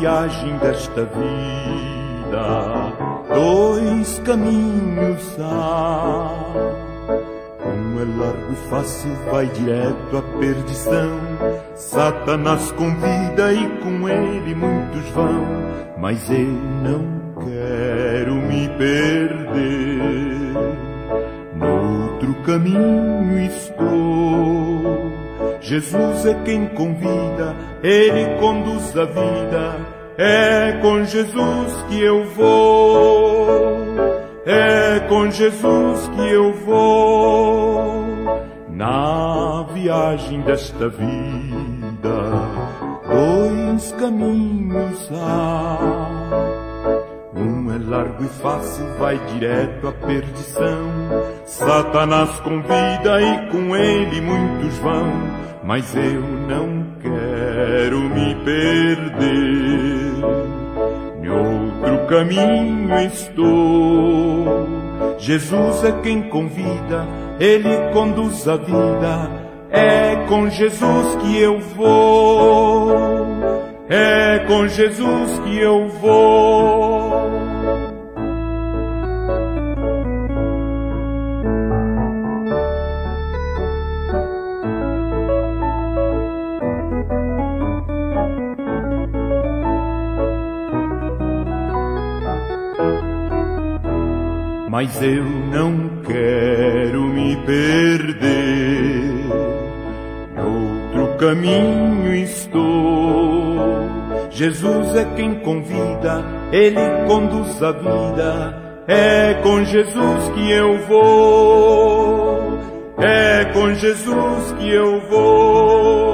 viagem desta vida, dois caminhos há. Um é largo e fácil, vai direto à perdição. Satanás convida e com ele muitos vão, mas eu não quero me perder. Noutro caminho estou. Jesus é quem convida, ele conduz a vida. É com Jesus que eu vou, é com Jesus que eu vou. Na viagem desta vida, dois caminhos há. Um é largo e fácil, vai direto à perdição. Satanás convida e com ele muitos vão, mas eu não quero me perder. Em outro caminho estou. Jesus é quem convida, ele conduz a vida. É com Jesus que eu vou, é com Jesus que eu vou. Mas eu não quero me perder. Outro caminho estou. Jesus é quem convida, ele conduz a vida. É com Jesus que eu vou, é com Jesus que eu vou.